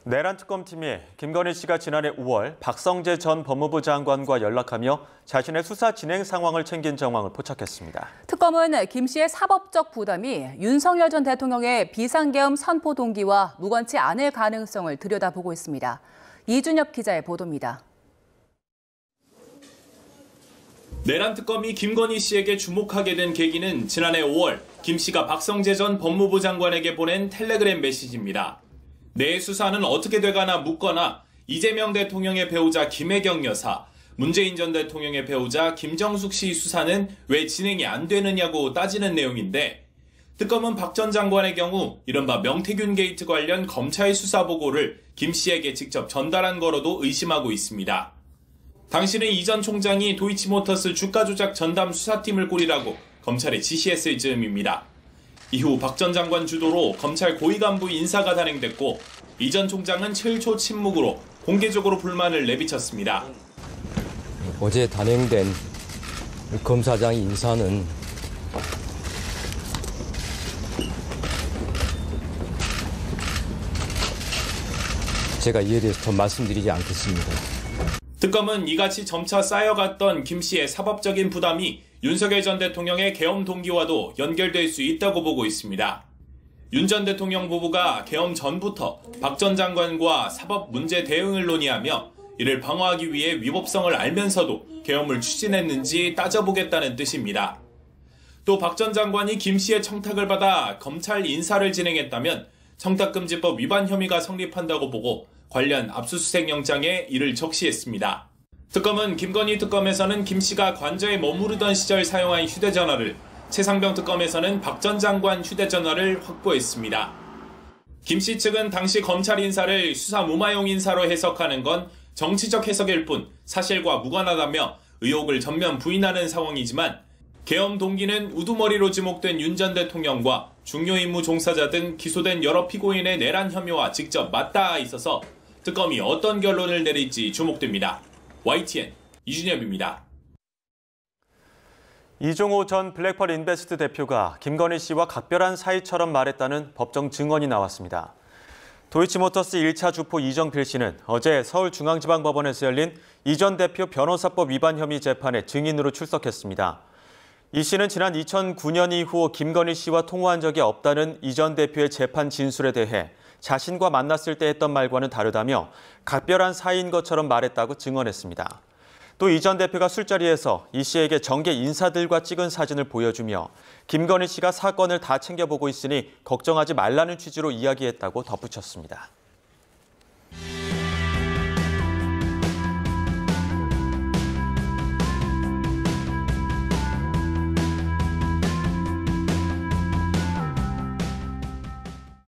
내란 특검팀이 김건희 씨가 지난해 5월 박성재 전 법무부 장관과 연락하며 자신의 수사 진행 상황을 챙긴 정황을 포착했습니다. 특검은 김 씨의 사법적 부담이 윤석열 전 대통령의 비상계엄 선포 동기와 무관치 않을 가능성을 들여다보고 있습니다. 이준엽 기자의 보도입니다. 내란 특검이 김건희 씨에게 주목하게 된 계기는 지난해 5월 김 씨가 박성재 전 법무부 장관에게 보낸 텔레그램 메시지입니다. 내 수사는 어떻게 돼가나 묻거나 이재명 대통령의 배우자 김혜경 여사, 문재인 전 대통령의 배우자 김정숙 씨 수사는 왜 진행이 안 되느냐고 따지는 내용인데, 특검은 박 전 장관의 경우 이른바 명태균 게이트 관련 검찰 수사 보고를 김 씨에게 직접 전달한 거로도 의심하고 있습니다. 당시는 이 전 총장이 도이치모터스 주가 조작 전담 수사팀을 꾸리라고 검찰에 지시했을 즈음입니다. 이후 박 전 장관 주도로 검찰 고위 간부 인사가 단행됐고, 이 전 총장은 7초 침묵으로 공개적으로 불만을 내비쳤습니다. 어제 단행된 검사장 인사는 제가 이에 대해서 더 말씀드리지 않겠습니다. 특검은 이같이 점차 쌓여갔던 김 씨의 사법적인 부담이 윤석열 전 대통령의 계엄 동기와도 연결될 수 있다고 보고 있습니다. 윤 전 대통령 부부가 계엄 전부터 박 전 장관과 사법 문제 대응을 논의하며 이를 방어하기 위해 위법성을 알면서도 계엄을 추진했는지 따져보겠다는 뜻입니다. 또 박 전 장관이 김 씨의 청탁을 받아 검찰 인사를 진행했다면 청탁금지법 위반 혐의가 성립한다고 보고 관련 압수수색 영장에 이를 적시했습니다. 특검은 김건희 특검에서는 김 씨가 관저에 머무르던 시절 사용한 휴대전화를, 최상병 특검에서는 박 전 장관 휴대전화를 확보했습니다. 김 씨 측은 당시 검찰 인사를 수사 무마용 인사로 해석하는 건 정치적 해석일 뿐 사실과 무관하다며 의혹을 전면 부인하는 상황이지만, 계엄 동기는 우두머리로 지목된 윤 전 대통령과 중요 임무 종사자 등 기소된 여러 피고인의 내란 혐의와 직접 맞닿아 있어서 특검이 어떤 결론을 내릴지 주목됩니다. YTN 이준엽입니다. 이종호 전 블랙펄 인베스트 대표가 김건희 씨와 각별한 사이처럼 말했다는 법정 증언이 나왔습니다. 도이치모터스 1차 주포 이정필 씨는 어제 서울중앙지방법원에서 열린 이 전 대표 변호사법 위반 혐의 재판에 증인으로 출석했습니다. 이 씨는 지난 2009년 이후 김건희 씨와 통화한 적이 없다는 이 전 대표의 재판 진술에 대해 자신과 만났을 때 했던 말과는 다르다며 각별한 사이인 것처럼 말했다고 증언했습니다. 또 이 전 대표가 술자리에서 이 씨에게 정계 인사들과 찍은 사진을 보여주며 김건희 씨가 사건을 다 챙겨보고 있으니 걱정하지 말라는 취지로 이야기했다고 덧붙였습니다.